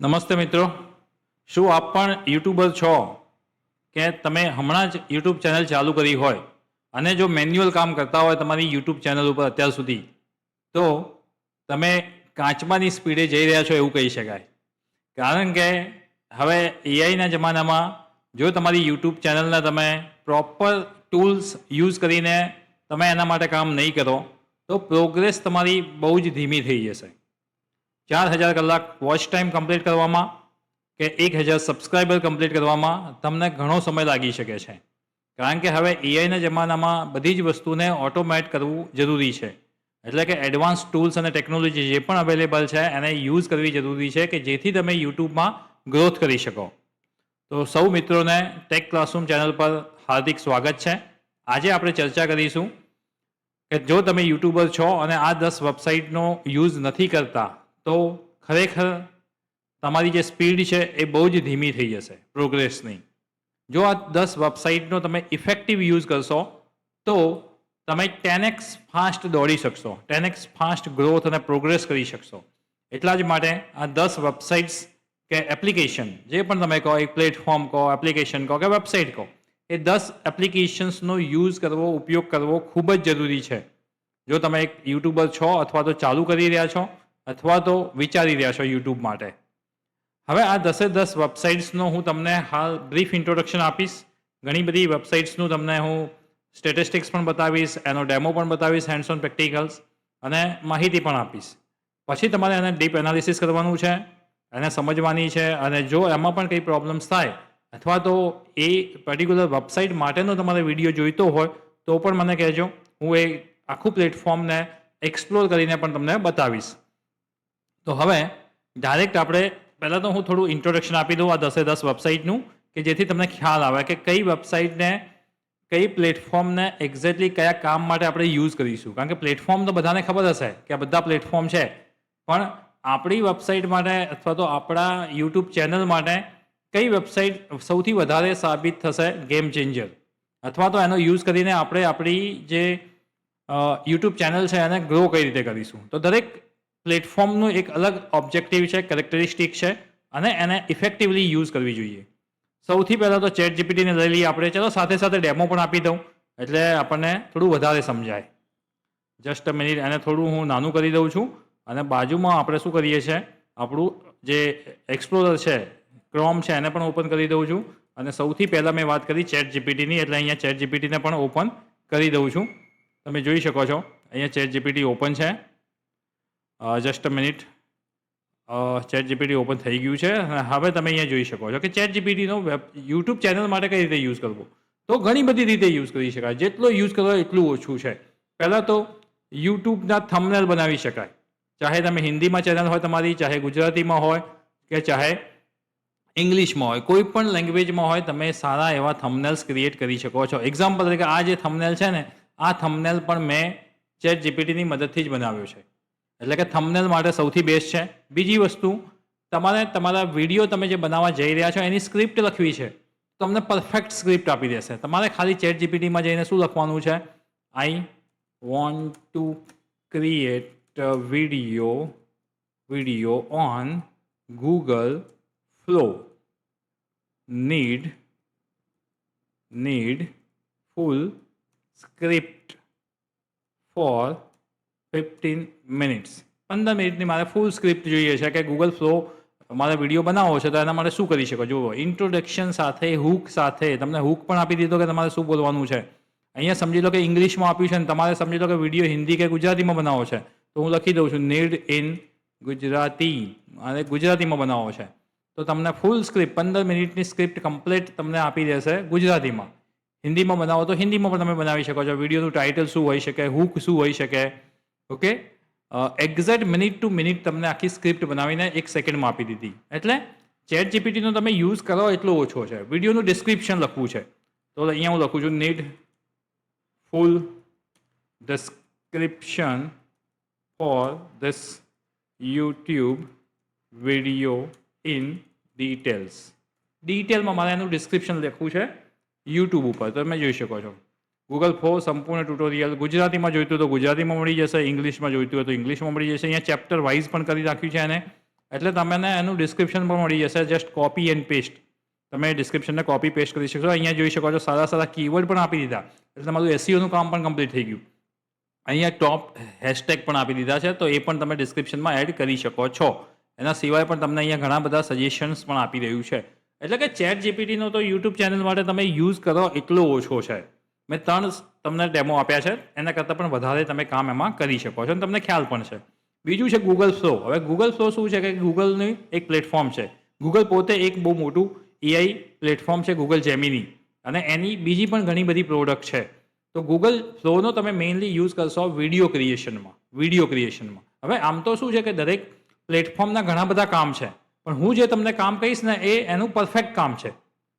નમસ્તે મિત્રો, શું આપ પણ યુટ્યુબર છો કે તમે હમણાં જ યુટ્યુબ ચેનલ ચાલુ કરી હોય અને જો મેન્યુઅલ કામ કરતા હોય તમારી યુટ્યુબ ચેનલ ઉપર અત્યાર સુધી, તો તમે કાચબાની સ્પીડે જઈ રહ્યા છો એવું કહી શકાય. કારણ કે હવે એઆઈના જમાનામાં જો તમારી યુટ્યુબ ચેનલને તમે પ્રોપર ટૂલ્સ યુઝ કરીને તમે એના માટે કામ નહીં કરો તો પ્રોગ્રેસ તમારી બહુ જ ધીમી થઈ જશે. 4000 કલાક વોચ ટાઈમ કમ્પ્લીટ કરવામાં કે 1000 સબસ્ક્રાઈબર કમ્પ્લીટ કરવામાં તમને ઘણો સમય લાગી શકે છે. કારણ કે હવે એઆઈના જમાનામાં બધી જ વસ્તુને ઓટોમેટ કરવું જરૂરી છે. એટલે કે એડવાન્સ ટૂલ્સ અને ટેકનોલોજી જે પણ અવેલેબલ છે એને યુઝ કરવી જરૂરી છે કે જેથી તમે યુટ્યુબમાં ગ્રોથ કરી શકો. તો સૌ મિત્રોને ટેક ક્લાસરૂમ ચેનલ પર હાર્દિક સ્વાગત છે. આજે આપણે ચર્ચા કરીશું કે જો તમે યુટ્યુબર છો અને આ 10 વેબસાઇટનો યુઝ નથી કરતા તો ખરેખર તમારી જે સ્પીડ છે એ બહુ જ ધીમી થઈ જશે પ્રોગ્રેસની. જો આ 10 વેબસાઇટનો તમે ઇફેક્ટિવ યુઝ કરશો તો તમે 10x ફાસ્ટ દોડી શકશો, 10x ફાસ્ટ ગ્રોથ અને પ્રોગ્રેસ કરી શકશો. એટલા જ માટે આ 10 વેબસાઇટ્સ કે એપ્લિકેશન જે પણ તમે કહો, એક પ્લેટફોર્મ કહો, એપ્લિકેશન કહો કે વેબસાઇટ કહો, એ 10 એપ્લિકેશન્સનો યુઝ કરવો, ઉપયોગ કરવો ખૂબ જ જરૂરી છે. જો તમે એક યુટ્યુબર છો અથવા તો ચાલુ કરી રહ્યા છો અથવા તો વિચારી રહ્યા છો યુટ્યુબ માટે. હવે આ 10 વેબસાઇટ્સનો હું તમને હાલ બ્રીફ ઇન્ટ્રોડક્શન આપીશ. ઘણી બધી વેબસાઇટ્સનું તમને હું સ્ટેટિસ્ટિક્સ પણ બતાવીશ, એનો ડેમો પણ બતાવીશ, હેન્ડ્સ ઓન પ્રેક્ટિકલ્સ, અને માહિતી પણ આપીશ. પછી તમારે એને ડીપ એનાલિસિસ કરવાનું છે, એને સમજવાની છે, અને જો એમાં પણ કંઈ પ્રોબ્લેમ્સ થાય અથવા તો એ પર્ટિક્યુલર વેબસાઇટ માટેનો તમારે વિડીયો જોઈતો હોય તો પણ મને કહેજો. હું એ આખું પ્લેટફોર્મને એક્સપ્લોર કરીને પણ તમને બતાવીશ. તો હવે ડાયરેક્ટ આપણે પહેલાં તો હું થોડું ઇન્ટ્રોડક્શન આપી દઉં આ 10 વેબસાઇટનું કે જેથી તમને ખ્યાલ આવે કે કઈ વેબસાઇટને, કઈ પ્લેટફોર્મને એક્ઝેક્ટલી કયા કામ માટે આપણે યુઝ કરીશું. કારણ કે પ્લેટફોર્મ તો બધાને ખબર હશે કે આ બધા પ્લેટફોર્મ છે, પણ આપણી વેબસાઇટ માટે અથવા તો આપણા યુટ્યુબ ચેનલ માટે કઈ વેબસાઇટ સૌથી વધારે સાબિત થશે ગેમ ચેન્જર, અથવા તો એનો યુઝ કરીને આપણે આપણી જે યુટ્યુબ ચેનલ છે એને ગ્રો કઈ રીતે કરીશું. તો દરેક પ્લેટફોર્મનું એક અલગ ઓબ્જેક્ટિવ છે, કેરેક્ટરિસ્ટિક છે, અને એને ઇફેક્ટિવલી યુઝ કરવી જોઈએ. સૌથી પહેલાં તો ચેટ જીપીટીને લઈ લઈએ આપણે. ચલો સાથે સાથે ડેમો પણ આપી દઉં એટલે આપણને થોડું વધારે સમજાય. જસ્ટ અ મિનિટ, એને થોડું હું નાનું કરી દઉં છું અને બાજુમાં આપણે શું કરીએ છીએ, આપણું જે એક્સપ્લોરર છે, ક્રોમ છે, એને પણ ઓપન કરી દઉં છું. અને સૌથી પહેલાં મેં વાત કરી ચેટ જીપીટીની, એટલે અહીંયા ચેટ જીપીટીને પણ ઓપન કરી દઉં છું. તમે જોઈ શકો છો અહીંયા ચેટ જીપીટી ઓપન છે. Just a minute, chat GPT open થઈ ગયું છે. અને હવે તમે અહીંયા જોઈ શકો છો કે ચેટ જીપીટીનો યુટ્યુબ ચેનલ માટે કઈ રીતે યુઝ કરવો. તો ઘણી બધી રીતે યુઝ કરી શકાય. જેટલો યુઝ કરો એટલું ઓછું છે. પહેલાં તો યુટ્યુબના થંબનેલ બનાવી શકાય. ચાહે તમે હિન્દીમાં ચેનલ હોય તમારી, ચાહે ગુજરાતીમાં હોય કે ચાહે ઇંગ્લિશમાં હોય, કોઈ પણ લેંગ્વેજમાં હોય, તમે સારા એવા થંબનેલ્સ ક્રિએટ કરી શકો છો. એક્ઝામ્પલ તરીકે આ જે થંબનેલ છે ને, આ થંબનેલ પણ મેં ચેટ જીપીટીની મદદથી જ બનાવ્યો છે. એટલે કે થંબનેલ માટે સૌથી બેસ્ટ છે. બીજી વસ્તુ, તમારે તમારા વિડીયો તમે જે બનાવવા જઈ રહ્યા છો એની સ્ક્રિપ્ટ લખવી છે, તમને પરફેક્ટ સ્ક્રિપ્ટ આપી દેશે. તમારે ખાલી ચેટ જીપીટીમાં જઈને શું લખવાનું છે, I want to create video on Google flow, need full script for 15 minutes. 15 મિનિટની મારે ફૂલ સ્ક્રિપ્ટ જોઈએ છે કે ગૂગલ ફ્લો મારે વિડીયો બનાવવો છે તો એના માટે શું કરી શકો. જુઓ, ઇન્ટ્રોડક્શન સાથે, હૂક સાથે તમને હૂક પણ આપી દીધો કે તમારે શું બોલવાનું છે. અહીંયા સમજી લો કે ઇંગ્લિશમાં આપ્યું છે અને તમારે સમજી લો કે વિડીયો હિન્દી કે ગુજરાતીમાં બનાવવો છે, તો હું લખી દઉં છું નીડ ઇન ગુજરાતી, અને ગુજરાતીમાં બનાવવો છે તો તમને ફૂલ સ્ક્રિપ્ટ 15 મિનિટની સ્ક્રિપ્ટ કમ્પ્લીટ તમને આપી દેશે ગુજરાતીમાં. હિન્દીમાં બનાવો તો હિન્દીમાં પણ તમે બનાવી શકો છો. વિડીયોનું ટાઇટલ શું હોઈ શકે, હૂક શું હોઈ શકે, okay. Exact minute two minute તમને આખી સ્ક્રિપ્ટ બનાવીને 1 સેકન્ડમાં આપી દીધી. એટલે ચેટ જીપીટીનો તમે યુઝ કરો એટલો ઓછો છે. વિડીયોનું ડિસ્ક્રિપ્શન લખવું છે તો અહીંયા હું લખું છું need full description for this YouTube video in details. ડિટેલમાં મારે એનું ડિસ્ક્રિપ્શન લખવું છે યુટ્યુબ ઉપર. તમે જોઈ શકો છો ગૂગલ ફ્લો સંપૂર્ણ ટ્યુટોરિયલ ગુજરાતીમાં જોઈતું તો ગુજરાતીમાં મળી જશે, ઇંગ્લિશમાં જોઈતું હોય તો ઇંગ્લિશમાં મળી જશે. અહીંયા ચેપ્ટર વાઇઝ પણ કરી રાખ્યું છે એને. એટલે તમને એનું ડિસ્ક્રિપ્શન પણ મળી જશે. જસ્ટ કોપી એન્ડ પેસ્ટ, તમે ડિસ્ક્રિપ્શનને કોપી પેસ્ટ કરી શકશો. અહીંયા જોઈ શકો છો સારા સારા કીવર્ડ પણ આપી દીધા, એટલે તમારું એસઈઓનું કામ પણ કમ્પ્લીટ થઈ ગયું. અહીંયા ટોપ હેશટેગ પણ આપી દીધા છે, તો એ પણ તમે ડિસ્ક્રિપ્શનમાં એડ કરી શકો છો. એના સિવાય પણ તમને અહીંયા ઘણા બધા સજેશન્સ પણ આપી રહ્યું છે. એટલે કે ચેટ જીપીટીનો તો યુટ્યુબ ચેનલ માટે તમે યુઝ કરો એટલો ઓછો છે. મેં 3 તમને ડેમો આપ્યા છે, એના કરતાં પણ વધારે તમે કામ એમાં કરી શકો છો અને તમને ખ્યાલ પણ છે. બીજું છે ગૂગલ ફ્લો. હવે ગૂગલ ફ્લો શું છે કે ગૂગલનું એક પ્લેટફોર્મ છે. ગૂગલ પોતે એક બહુ મોટું એઆઈ પ્લેટફોર્મ છે, ગૂગલ જેમિની, અને એની બીજી પણ ઘણી બધી પ્રોડક્ટ છે. તો ગૂગલ ફ્લોનો તમે મેઇનલી યુઝ કરશો વિડીયો ક્રિએશનમાં. હવે આમ તો શું છે કે દરેક પ્લેટફોર્મના ઘણા બધા કામ છે, પણ હું જે તમને કામ કહીશ ને એ એનું પરફેક્ટ કામ છે.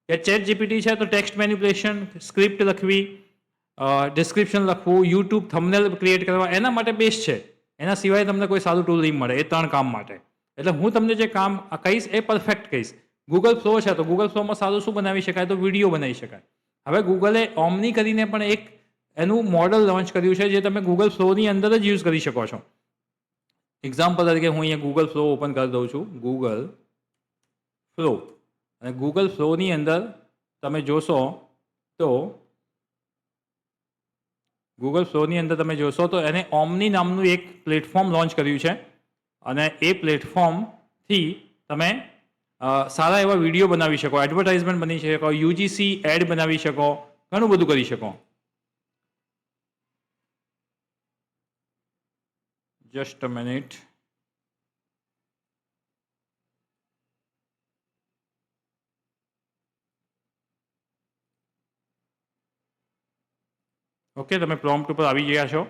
કે ચેટ જીપીટી છે તો ટેક્સ્ટ મેનિપ્યુલેશન, સ્ક્રિપ્ટ લખવી, ડિસ્ક્રિપ્શન લખવું, યુટ્યુબ થંબનેલ ક્રિએટ કરવા, એના માટે બેસ્ટ છે. એના સિવાય તમને કોઈ સારું ટૂલ નહીં મળે એ 3 કામ માટે. એટલે હું તમને જે કામ કહીશ એ પરફેક્ટ કહીશ. ગૂગલ ફ્લો છે તો ગૂગલ ફ્લોમાં સારું શું બનાવી શકાય, તો વિડીયો બનાવી શકાય. હવે ગૂગલે ઓમની કરીને પણ એક એનું મોડલ લોન્ચ કર્યું છે જે તમે ગૂગલ ફ્લોની અંદર જ યુઝ કરી શકો છો. એક્ઝામ્પલ તરીકે હું અહીંયા ગૂગલ ફ્લો ઓપન કરી દઉં છું, ગૂગલ ફ્લો, અને ગૂગલ ફ્લોની અંદર તમે જોશો તો એને ઓમની નામનું એક પ્લેટફોર્મ લોન્ચ કર્યું છે, અને એ પ્લેટફોર્મથી તમે સારા એવા વિડીયો બનાવી શકો, એડવર્ટાઇઝમેન્ટ બની શકો, યુજીસી એડ બનાવી શકો, ઘણું બધું કરી શકો. Just a minute. ઓકે, તમે પ્રોમ્પ્ટ ઉપર આવી ગયા છો.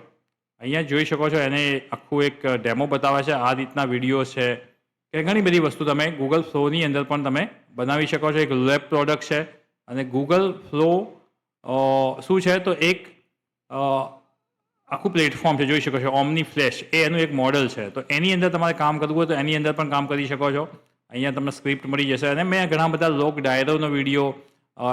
અહીંયા જોઈ શકો છો એને આખું એક ડેમો બતાવે છે. આ રીતના વિડીયો છે કે ઘણી બધી વસ્તુ તમે ગૂગલ ફ્લોની અંદર પણ તમે બનાવી શકો છો. એક વેબ પ્રોડક્ટ છે, અને ગૂગલ ફ્લો શું છે તો એક આખું પ્લેટફોર્મ છે. જોઈ શકો છો ઓમની ફ્લેશ એ એનું એક મોડલ છે. તો એની અંદર તમારે કામ કરવું હોય તો એની અંદર પણ કામ કરી શકો છો. અહીંયા તમને સ્ક્રિપ્ટ મળી જશે, અને મેં ઘણા બધા લોક ડાયરોનો વિડીયો,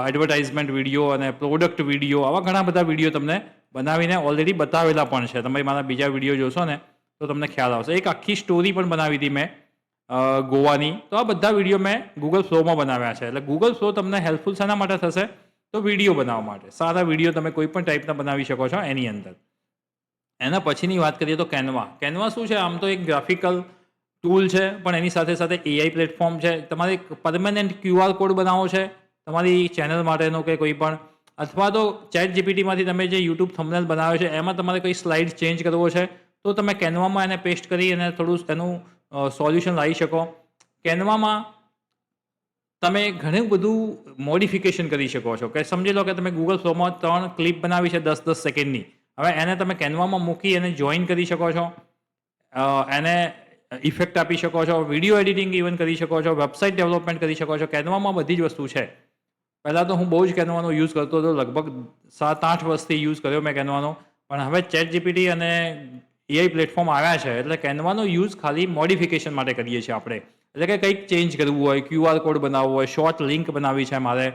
એડવર્ટાઇઝમેન્ટ વિડીયો અને પ્રોડક્ટ વિડીયો, આવા ઘણા બધા વિડીયો તમને બનાવીને ઓલરેડી બતાવેલા પણ છે. તમે મારા બીજા વિડીયો જોશો ને તો તમને ખ્યાલ આવશે. એક આખી સ્ટોરી પણ બનાવી હતી મેં ગોવાની. તો આ બધા વિડીયો મેં ગૂગલ ફ્લોમાં બનાવ્યા છે. એટલે ગૂગલ ફ્લો તમને હેલ્પફુલ શેના માટે થશે, તો વિડીયો બનાવવા માટે. સારા વિડીયો તમે કોઈ પણ ટાઈપના બનાવી શકો છો એની અંદર. એના પછીની વાત કરીએ તો કેનવા. કેનવા શું છે, આમ તો એક ગ્રાફિકલ ટૂલ છે, પણ એની સાથે સાથે એઆઈ પ્લેટફોર્મ છે. તમારે એક પરમેનન્ટ QR કોડ બનાવવો છે તમારી ચેનલ માટેનો કે કોઈ પણ, અથવા તો ચેટ જીપીટીમાંથી તમે જે યુટ્યુબ થંબનેલ બનાવે છે એમાં તમારે કોઈ સ્લાઇડ ચેન્જ કરવો છે, તો તમે કેનવામાં એને પેસ્ટ કરી અને થોડું એનું સોલ્યુશન લાવી શકો. કેનવામાં તમે ઘણું બધું મોડિફિકેશન કરી શકો છો. કે સમજી લો કે તમે ગૂગલ ફ્લોમાં 3 ક્લિપ બનાવી છે 10-10 સેકન્ડની. હવે એને તમે કેનવામાં મૂકી એને જોઈન કરી શકો છો, એને ઇફેક્ટ આપી શકો છો, વિડીયો એડિટિંગ ઇવન કરી શકો છો, વેબસાઇટ ડેવલપમેન્ટ કરી શકો છો. કેનવામાં બધી જ વસ્તુ છે. પહેલાં તો હું બહુ જ કેનવાનો યુઝ કરતો હતો, લગભગ 7-8 વર્ષથી યુઝ કર્યો મેં કેનવાનો. પણ હવે ચેટ જીપીટી અને એઆઈ પ્લેટફોર્મ આવ્યા છે એટલે કેનવાનો યુઝ ખાલી મોડિફિકેશન માટે કરીએ છીએ આપણે. એટલે કે કંઈક ચેન્જ કરવું હોય, QR કોડ બનાવવો હોય, શોર્ટ લિંક બનાવવી છે મારે,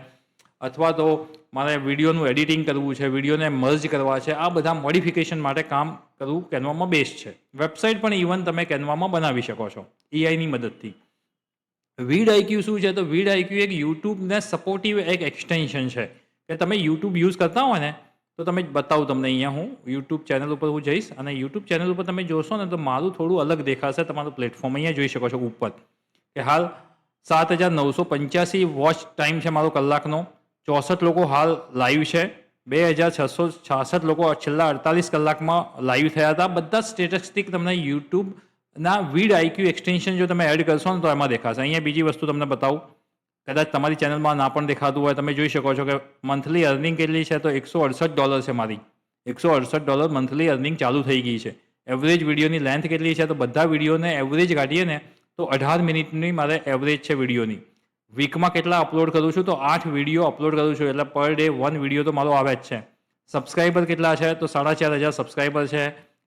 અથવા તો મારે વિડીયોનું એડિટિંગ કરવું છે, વિડીયોને મર્જ કરવા છે, આ બધા મોડિફિકેશન માટે કામ કરવું કેનવામાં બેસ્ટ છે. વેબસાઇટ પણ ઇવન તમે કેનવામાં બનાવી શકો છો એઆઈની મદદથી. વીડ આઈક્યુ શું છે, તો વીડ આઈક્યુ એક યુટ્યુબને સપોર્ટિવ એક એક્સટેન્શન છે. કે તમે યુટ્યુબ યુઝ કરતા હોય ને, તો તમે બતાવું તમને. અહીંયા હું યુટ્યુબ ચેનલ ઉપર હું જઈશ, અને યુટ્યુબ ચેનલ ઉપર તમે જોશો ને તો મારું થોડું અલગ દેખાશે તમારું પ્લેટફોર્મ. અહીંયા જોઈ શકો છો ઉપર કે હાલ 7,985 વોચ ટાઈમ છે મારો કલાકનો. 64 લોકો હાલ લાઈવ છે. 2,666 લોકો છેલ્લા 48 કલાકમાં લાઈવ થયા હતા. બધા સ્ટેટિસ્ટિક તમને યુટ્યુબના વીડ આઈક્યુ એક્સટેન્શન જો તમે એડ કરશો ને તો એમાં દેખાશે. અહીંયા બીજી વસ્તુ તમને બતાવું, કદાચ તમારી ચેનલમાં ના પણ દેખાતું હોય. તમે જોઈ શકો છો કે મંથલી અર્નિંગ કેટલી છે, તો $168 છે મારી. $168 મંથલી અર્નિંગ ચાલુ થઈ ગઈ છે. એવરેજ વિડીયોની લેન્થ કેટલી છે, તો બધા વિડીયોને એવરેજ કાઢીએ ને તો 18 મિનિટની મારે એવરેજ છે વિડીયોની. વીકમાં કેટલા અપલોડ કરું છું, તો 8 વિડીયો અપલોડ કરું છું. એટલે પર ડે 1 વિડીયો તો મારો આવે જ છે. સબસ્ક્રાઈબર કેટલા છે, તો 4,500 સબસ્ક્રાઈબર છે.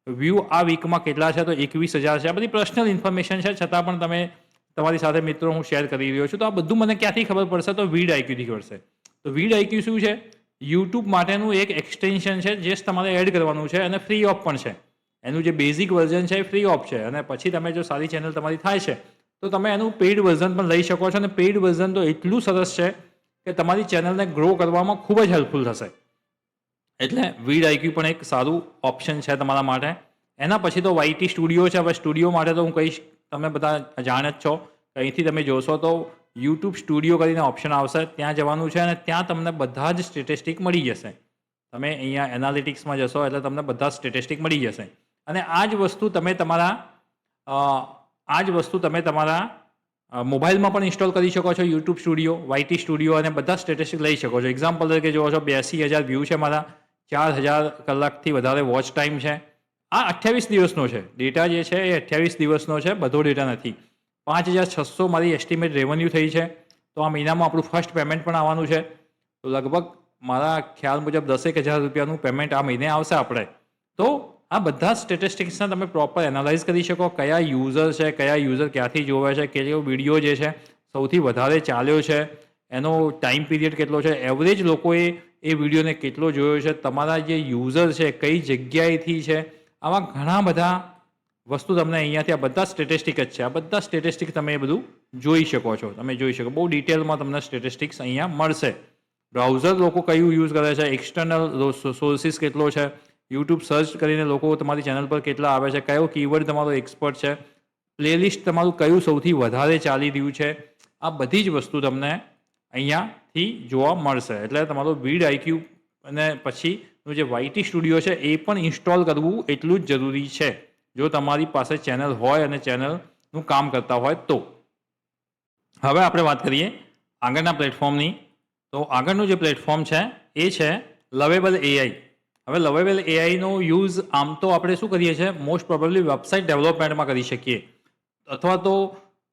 વ્યૂ આ વીકમાં કેટલા છે, તો 21,000 છે. આ બધી પર્સનલ ઇન્ફોર્મેશન છે, છતાં પણ તમે તમારી સાથે મિત્રો હું શેર કરી રહ્યો છું. તો આ બધું મને ક્યાંથી ખબર પડશે, તો વીડ આઈક્યુથી પડશે. તો વીડ આઈક્યુ શું છે, યુટ્યુબ માટેનું એક એક્સટેન્શન છે જે તમારે એડ કરવાનું છે, અને ફ્રી ઓફ પણ છે. એનું જે બેઝિક વર્ઝન છે એ ફ્રી ઓફ છે, અને પછી તમે જો સારી ચેનલ તમારી થાય છે તો તમે એનું પેઇડ વર્ઝન પણ લઈ શકો છો અને પેઇડ વર્ઝન તો એટલું સરસ છે કે તમારી ચેનલને ગ્રો કરવામાં ખૂબ જ હેલ્પફુલ થશે. એટલે વીડ આઈક્યુ પણ એક સારું ઓપ્શન છે તમારા માટે. એના પછી તો YT સ્ટુડિયો છે. હવે સ્ટુડિયો માટે તો હું કહીશ, તમે બધા જાણે જ છો, અહીંથી તમે જોશો તો યુટ્યુબ સ્ટુડિયો કરીને ઓપ્શન આવશે, ત્યાં જવાનું છે અને ત્યાં તમને બધા જ સ્ટેટિસ્ટિક મળી જશે. તમે અહીંયા એનાલિટિક્સમાં જશો એટલે તમને બધા સ્ટેટિસ્ટિક મળી જશે અને આ જ વસ્તુ તમે તમારા મોબાઈલમાં પણ ઇન્સ્ટોલ કરી શકો છો. યુટ્યુબ સ્ટુડિયો, YT સ્ટુડિયો અને બધા સ્ટેટિસ્ટિક લઈ શકો છો. એક્ઝામ્પલ તરીકે જોવો છો 82,000 વ્યૂ છે મારા, 4,000 કલાકથી વધારે વોચ ટાઈમ છે. આ 28 દિવસનો છે ડેટા, જે છે એ 28 દિવસનો છે, બધો ડેટા નથી. 5,600 મારી એસ્ટિમેટ રેવન્યુ થઈ છે. તો આ મહિનામાં આપણું ફર્સ્ટ પેમેન્ટ પણ આવવાનું છે. તો લગભગ મારા ખ્યાલ મુજબ 10,000 રૂપિયાનું પેમેન્ટ આ મહિને આવશે આપણે. તો આ બધા સ્ટેટિસ્ટિક્સને તમે પ્રોપર એનાલાઇઝ કરી શકો, કયા યુઝર છે, કયા યુઝર ક્યાંથી જોવે છે, કયો વિડીયો જે છે સૌથી વધારે ચાલ્યો છે, એનો ટાઈમ પીરિયડ કેટલો છે, એવરેજ લોકોએ એ વિડીયોને કેટલો જોયો છે, તમારા જે યુઝર છે કઈ જગ્યાએથી છે. આવા ઘણા બધા વસ્તુ તમને અહીંયાથી, આ બધા સ્ટેટિસ્ટિક જ છે. આ બધા સ્ટેટિસ્ટિક તમે એ બધું જોઈ શકો છો. તમે જોઈ શકો, બહુ ડિટેલમાં તમને સ્ટેટિસ્ટિક્સ અહીંયા મળશે. બ્રાઉઝર લોકો કયું યુઝ કરે છે, એક્સટર્નલ સોર્સિસ કેટલો છે, યુટ્યુબ સર્ચ કરીને લોકો તમારી ચેનલ પર કેટલા આવે છે, કયો કીવર્ડ તમારો એક્સપર્ટ છે, પ્લેલિસ્ટ તમારું કયું સૌથી વધારે ચાલી રહ્યું છે, આ બધી જ વસ્તુ તમને અહીંયાથી જોવા મળશે. એટલે તમારો વીડ આઈક્યુ અને પછીનું જે YT સ્ટુડિયો છે એ પણ ઇન્સ્ટોલ કરવું એટલું જ જરૂરી છે, જો તમારી પાસે ચેનલ હોય અને ચેનલનું કામ કરતા હોય તો. હવે આપણે વાત કરીએ આગળના પ્લેટફોર્મની. તો આગળનું જે પ્લેટફોર્મ છે એ છે લવેબલ AI. હવે લવેબલ AIનો યુઝ આમ તો આપણે શું કરીએ છીએ, મોસ્ટ પ્રોબેબલી વેબસાઇટ ડેવલપમેન્ટમાં કરી શકીએ, અથવા તો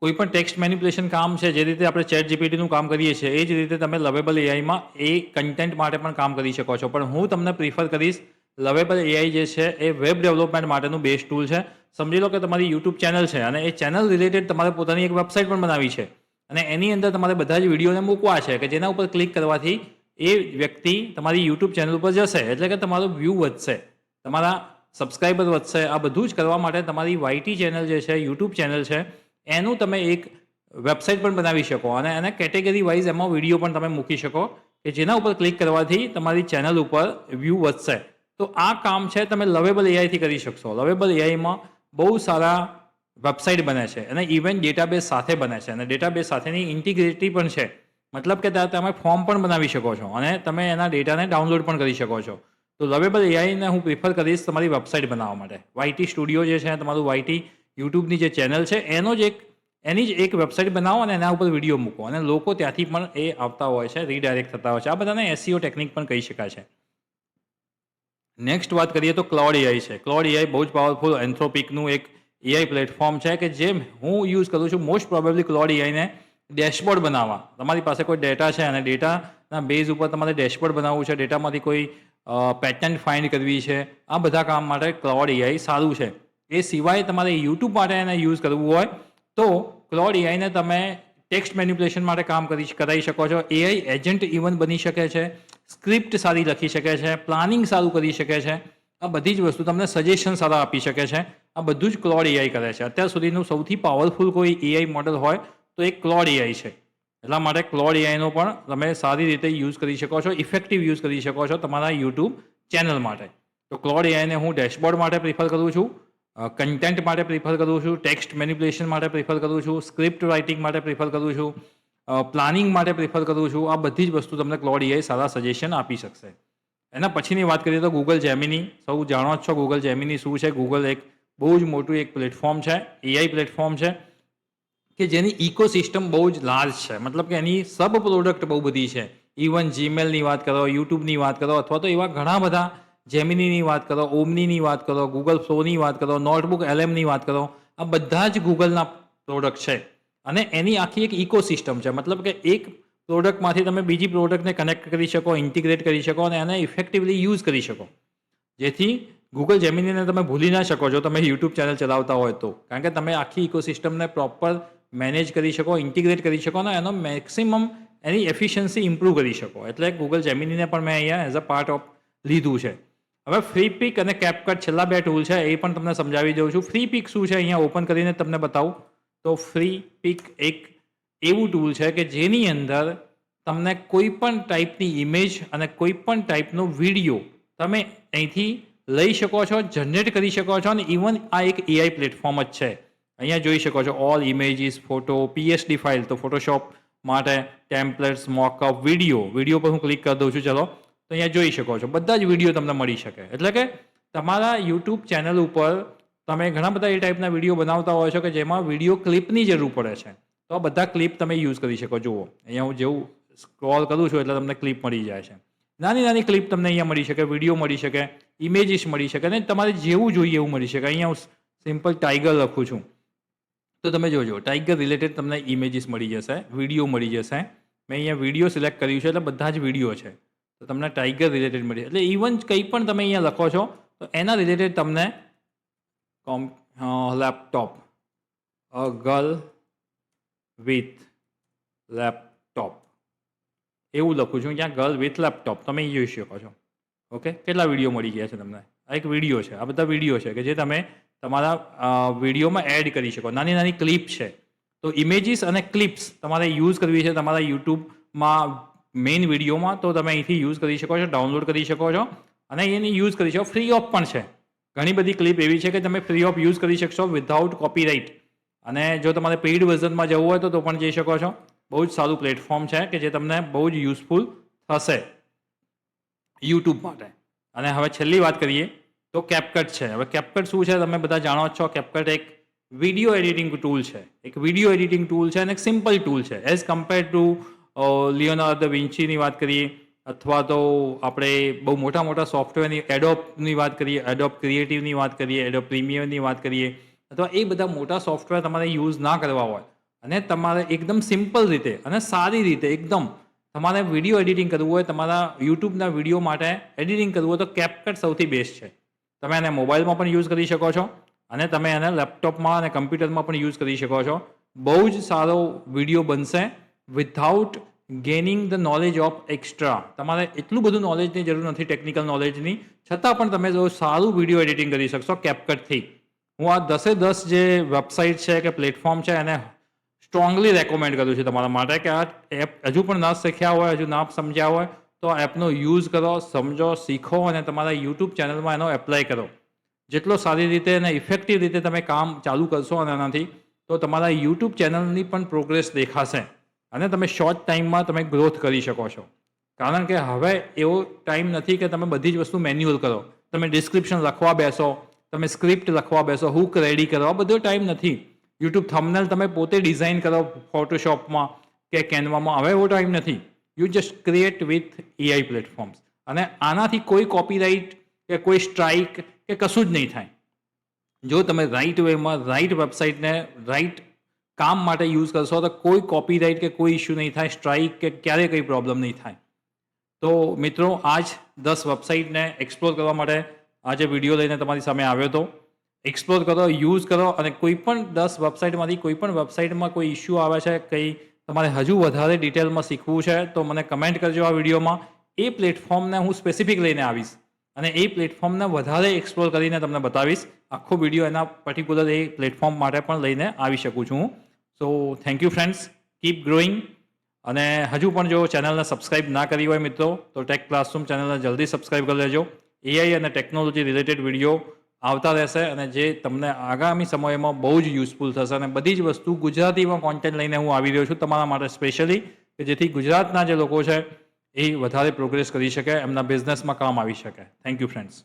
કોઈ પણ ટેક્સ્ટ મેનિપ્યુલેશન કામ છે, જે રીતે આપણે ChatGPTનું કામ કરીએ છીએ એ જ રીતે તમે લવેબલ AIમાં એ કન્ટેન્ટ માટે પણ કામ કરી શકો છો. પણ હું તમને પ્રિફર કરીશ લવેબલ AI જે છે એ વેબ ડેવલપમેન્ટ માટેનું બેસ્ટ ટૂલ છે. સમજી લો કે તમારી યુટ્યુબ ચેનલ છે અને એ ચેનલ રિલેટેડ તમારે પોતાની એક વેબસાઇટ પણ બનાવી છે અને એની અંદર તમારે બધા જ વિડીયોને મૂકવા છે કે જેના ઉપર ક્લિક કરવાથી એ વ્યક્તિ તમારી યુટ્યુબ ચેનલ ઉપર જશે, એટલે કે તમારો વ્યૂ વધશે, તમારા સબસ્ક્રાઈબર વધશે. આ બધું જ કરવા માટે તમારી YT ચેનલ જે છે, યુટ્યુબ ચેનલ છે, એનું તમે એક વેબસાઇટ પણ બનાવી શકો અને એને કેટેગરી વાઇઝ એમાં વિડીયો પણ તમે મૂકી શકો કે જેના ઉપર ક્લિક કરવાથી તમારી ચેનલ ઉપર વ્યૂ વધશે. તો આ કામ છે તમે લવેબલ AIથી કરી શકશો. લવેબલ AIમાં બહુ સારા વેબસાઇટ બને છે અને ઇવન ડેટાબેઝ સાથે બને છે અને ડેટાબેઝ સાથેની ઇન્ટિગ્રિટી પણ છે. મતલબ કે ત્યાં તમે ફોર્મ પણ બનાવી શકો છો અને તમે એના ડેટાને ડાઉનલોડ પણ કરી શકો છો. તો લવેબલ AIને હું પ્રિફર કરીશ તમારી વેબસાઇટ બનાવવા માટે. YT સ્ટુડિયો જે છે, તમારું YT યુટ્યુબની જે ચેનલ છે એની જ એક વેબસાઇટ બનાવો અને એના ઉપર વિડીયો મૂકો અને લોકો ત્યાંથી પણ એ આવતા હોય છે, રીડાયરેક્ટ થતા હોય છે. આ બધાને SEO ટેકનિક પણ કહી શકાય છે. નેક્સ્ટ વાત કરીએ તો ક્લાઉડ AI છે. ક્લાઉડ AI બહુ જ પાવરફુલ એન્થ્રોપિકનું એક AI પ્લેટફોર્મ છે કે જે હું યુઝ કરું છું મોસ્ટ પ્રોબેબલી ક્લાઉડ AIને ડેશબોર્ડ બનાવવા. તમારી પાસે કોઈ ડેટા છે અને ડેટાના બેઝ ઉપર તમારે ડેશબોર્ડ બનાવવું છે, ડેટામાંથી કોઈ પેટર્ન ફાઇન્ડ કરવી છે, આ બધા કામ માટે ક્લાઉડ AI સારું છે. એ સિવાય તમારે યુટ્યુબ માટે એને યુઝ કરવું હોય તો ક્લાઉડ AIને તમે ટેક્સ્ટ મેનિપ્યુલેશન માટે કામ કરાવી શકો છો. AI એજન્ટ ઇવન બની શકે છે, સ્ક્રિપ્ટ સારી લખી શકે છે, પ્લાનિંગ સારું કરી શકે છે. આ બધી જ વસ્તુ તમને સજેશન સારા આપી શકે છે. આ બધું જ ક્લાઉડ AI કરે છે. અત્યાર સુધીનું સૌથી પાવરફુલ કોઈ AI મોડલ હોય તો એ ક્લાઉડ AI છે. એટલા માટે ક્લાઉડ AIનો પણ તમે સારી રીતે યુઝ કરી શકો છો, ઇફેક્ટિવ યુઝ કરી શકો છો તમારા યુટ્યુબ ચેનલ માટે. તો ક્લાઉડ AIને હું ડેશબોર્ડ માટે પ્રિફર કરું છું, કન્ટેન્ટ માટે પ્રિફર કરું છું, ટેક્સ્ટ મેનિપ્યુલેશન માટે પ્રિફર કરું છું, સ્ક્રિપ્ટ રાઇટિંગ માટે પ્રિફર કરું છું, પ્લાનિંગ માટે પ્રિફર કરું છું. આ બધી જ વસ્તુ તમને ક્લાઉડ AI સારા સજેશન આપી શકશે. એના પછીની વાત કરીએ તો ગૂગલ જેમિની. સૌ જાણો જ છો ગૂગલ જેમિની શું છે. ગૂગલ એક બહુ જ મોટું એક પ્લેટફોર્મ છે, AI પ્લેટફોર્મ છે કે જેની ઇકોસિસ્ટમ બહુ જ લાર્જ છે. મતલબ કે એની સબ પ્રોડક્ટ બહુ બધી છે. ઇવન જીમેલની વાત કરો, યુટ્યુબની વાત કરો, અથવા તો એવા ઘણા બધા, જેમિનીની વાત કરો, ઓમનીની વાત કરો, ગૂગલ ફ્લોની વાત કરો, નોટબુક LMની વાત કરો, આ બધા જ ગૂગલના પ્રોડક્ટ છે અને એની આખી એક ઇકોસિસ્ટમ છે. મતલબ કે એક પ્રોડક્ટમાંથી તમે બીજી પ્રોડક્ટને કનેક્ટ કરી શકો, ઇન્ટિગ્રેટ કરી શકો અને એને ઇફેક્ટિવલી યુઝ કરી શકો, જેથી ગૂગલ જેમિનીને તમે ભૂલી ના શકો જો તમે યુટ્યુબ ચેનલ ચલાવતા હોય તો. કારણ કે તમે આખી ઇકોસિસ્ટમને પ્રોપર મેનેજ કરી શકો, ઇન્ટિગ્રેટ કરી શકો અને એનો મેક્સિમમ એની એફિશિયન્સી ઇમ્પ્રૂવ કરી શકો. એટલે ગૂગલ જેમિનીને પણ મેં અહીંયા એઝ અ પાર્ટ ઓફ લીધું છે. હવે ફ્રી પિક અને કેપકટ છેલ્લા બે ટૂલ છે એ પણ તમને સમજાવી દઉં છું. ફ્રી પિક શું છે અહીંયા ઓપન કરીને તમને બતાવું તો ફ્રી પિક એક એવું ટૂલ છે કે જેની અંદર તમને કોઈ પણ ટાઈપની ઇમેજ અને કોઈ પણ ટાઈપનો વિડીયો તમે અહીંથી લઈ શકો છો, જનરેટ કરી શકો છો. અને ઇવન આ એક એઆઈ પ્લેટફોર્મ જ છે. અહીંયા જોઈ શકો છો all images, photo, PSD file, તો ફોટોશોપ માટે ટેમ્પલેટ્સ, મોકઅપ, વિડીયો પર હું ક્લિક કરી દઉં છું. ચલો, તો અહીંયા જોઈ શકો છો બધા જ વિડીયો તમને મળી શકે. એટલે કે તમારા યુટ્યુબ ચેનલ ઉપર તમે ઘણા બધા એ ટાઈપના વિડીયો બનાવતા હોય છો કે જેમાં વિડીયો ક્લિપની જરૂર પડે છે. તો આ બધા ક્લિપ તમે યુઝ કરી શકો. જુઓ, અહીંયા હું જેવું સ્ક્રોલ કરું છું એટલે તમને ક્લિપ મળી જાય છે. નાની નાની ક્લિપ તમને અહીંયા મળી શકે, વિડીયો મળી શકે, ઇમેજીસ મળી શકે, અને તમારે જેવું જોઈએ એવું મળી શકે. અહીંયા હું સિમ્પલ ટાઈગર લખું છું તો તમે જોજો ટાઈગર રિલેટેડ તમને ઇમેજીસ મળી જશે, વિડીયો મળી જશે. મેં અહીંયા વિડીયો સિલેક્ટ કર્યું છે એટલે બધા જ વિડીયો છે. તો તમને ટાઈગર રિલેટેડ મળી, એટલે ઇવન કંઈ પણ તમે અહીંયા લખો છો તો એના રિલેટેડ તમને laptop, a girl with laptop એવું લખું છું. ત્યાં ગર્લ વિથ લેપટોપ તમે જોઈ શકો છો. ઓકે, કેટલા વિડીયો મળી ગયા છે તમને? આ એક વિડીયો છે, આ બધા વિડીયો છે કે જે તમે તમારા વિડીયોમાં એડ કરી શકો. નાની નાની ક્લિપ છે. તો ઇમેજીસ અને ક્લિપ્સ તમારે યુઝ કરવી છે તમારા યુટ્યુબમાં મેઇન વિડીયોમાં, તો તમે અહીંથી યુઝ કરી શકો છો, ડાઉનલોડ કરી શકો છો અને એની યુઝ કરી શકો. ફ્રી ઓફ પણ છે. ઘણી બધી ક્લિપ એવી છે કે તમે ફ્રી ઓફ યુઝ કરી શકશો વિધાઉટ કોપીરાઇટ. અને જો તમારે પેઇડ વર્ઝનમાં જવું હોય તો પણ જઈ શકો છો. બહુ જ સારું પ્લેટફોર્મ છે કે જે તમને બહુ જ યુઝફુલ થશે યુટ્યુબ માટે. અને હવે છેલ્લી વાત કરીએ તો કેપકટ છે. હવે કેપકટ શું છે તમે બધા જાણો જ છો. કેપકટ એક વિડીયો એડિટિંગ ટૂલ છે. એક વિડીયો એડિટિંગ ટૂલ છે અને એક સિમ્પલ ટૂલ છે એઝ કમ્પેર ટુ લિયોનાર્ડો દ વિન્ચીની વાત કરીએ, અથવા તો આપણે બહુ મોટા મોટા સોફ્ટવેરની એડોબની વાત કરીએ, એડોબ ક્રિએટિવની વાત કરીએ, એડોબ પ્રીમિયરની વાત કરીએ, અથવા એ બધા મોટા સોફ્ટવેર તમારે યુઝ ના કરવા હોય અને તમારે એકદમ સિમ્પલ રીતે અને સારી રીતે એકદમ તમારે વિડીયો એડિટિંગ કરવું હોય, તમારા યુટ્યુબના વિડીયો માટે એડિટિંગ કરવું હોય, તો કેપકટ સૌથી બેસ્ટ છે. તમે એને મોબાઈલમાં પણ યુઝ કરી શકો છો અને તમે એને લેપટોપમાં અને કમ્પ્યુટરમાં પણ યુઝ કરી શકો છો. બહુ જ સારો વિડીયો બનશે without gaining the knowledge of extra. તમારે એટલું બધું નોલેજની જરૂર નથી, ટેકનિકલ નોલેજની, છતાં પણ તમે જો સારું વિડીયો એડિટિંગ કરી શકશો કેપકટથી. હું આ 10 જે વેબસાઇટ છે કે પ્લેટફોર્મ છે એને સ્ટ્રોંગલી રેકમેન્ડ કરું છું તમારા માટે કે આ એપ હજુ પણ ના શીખ્યા હોય, હજુ ના સમજ્યા હોય તો આ એપનો યુઝ કરો, સમજો, શીખો અને તમારા યુટ્યુબ ચેનલમાં એનો એપ્લાય કરો. જેટલો સારી રીતે અને ઇફેક્ટિવ રીતે તમે કામ ચાલુ કરશો અને એનાથી તો તમારા યુટ્યુબ ચેનલની પણ પ્રોગ્રેસ દેખાશે અને તમે શોર્ટ ટાઈમમાં તમે ગ્રોથ કરી શકો છો. કારણ કે હવે એવો ટાઈમ નથી કે તમે બધી જ વસ્તુ મેન્યુઅલ કરો. તમે ડિસ્ક્રિપ્શન લખવા બેસો, તમે સ્ક્રિપ્ટ લખવા બેસો, હુક રેડી કરો, આ બધો ટાઈમ નથી. યુટ્યુબ થંબનેલ તમે પોતે ડિઝાઇન કરો ફોટોશોપમાં કે કેનવામાં, હવે એવો ટાઈમ નથી. You just create with AI platforms. અને આનાથી કોઈ કોપીરાઇટ કે કોઈ સ્ટ્રાઇક કે કશું જ નહીં થાય. જો તમે રાઇટ વેમાં રાઇટ વેબસાઇટને રાઇટ કામ માટે યુઝ કરશો તો કોઈ કોપીરાઇટ કે કોઈ ઇસ્યુ નહીં થાય, સ્ટ્રાઇક કે ક્યારેય કંઈ પ્રોબ્લેમ નહીં થાય. તો મિત્રો, આ જ 10 વેબસાઇટને એક્સપ્લોર કરવા માટે આજે વિડીયો લઈને તમારી સામે આવ્યો હતો. એક્સપ્લોર કરો, યુઝ કરો અને કોઈ પણ 10 વેબસાઇટમાંથી કોઈ પણ વેબસાઇટમાં કોઈ ઇસ્યુ આવે છે, કંઈ તમારે હજુ વધારે ડિટેલમાં શીખવું છે તો મને કમેન્ટ કરજો આ વિડીયોમાં. એ પ્લેટફોર્મને હું સ્પેસિફિક લઈને આવીશ અને એ પ્લેટફોર્મને વધારે એક્સપ્લોર કરીને તમને બતાવીશ. આખો વિડીયો એના પર્ટિક્યુલર એ પ્લેટફોર્મ માટે પણ લઈને આવી શકું છું. So thank you friends, keep growing. અને હજુ પણ જો ચેનલને સબસ્ક્રાઇબ ના કરી હોય મિત્રો તો ટેક ક્લાસરૂમ ચેનલને જલ્દી સબસ્ક્રાઇબ કરી લેજો. એઆઈ અને ટેકનોલોજી રિલેટેડ વિડીયો આવતા રહેશે અને જે તમને આગામી સમયમાં બહુ જ યુઝફુલ થશે. અને બધી જ વસ્તુ ગુજરાતીમાં કોન્ટેન્ટ લઈને હું આવી રહ્યો છું તમારા માટે સ્પેશિયલી, કે જેથી ગુજરાતના જે લોકો છે એ વધારે પ્રોગ્રેસ કરી શકે, એમના બિઝનેસમાં કામ આવી શકે. Thank you friends.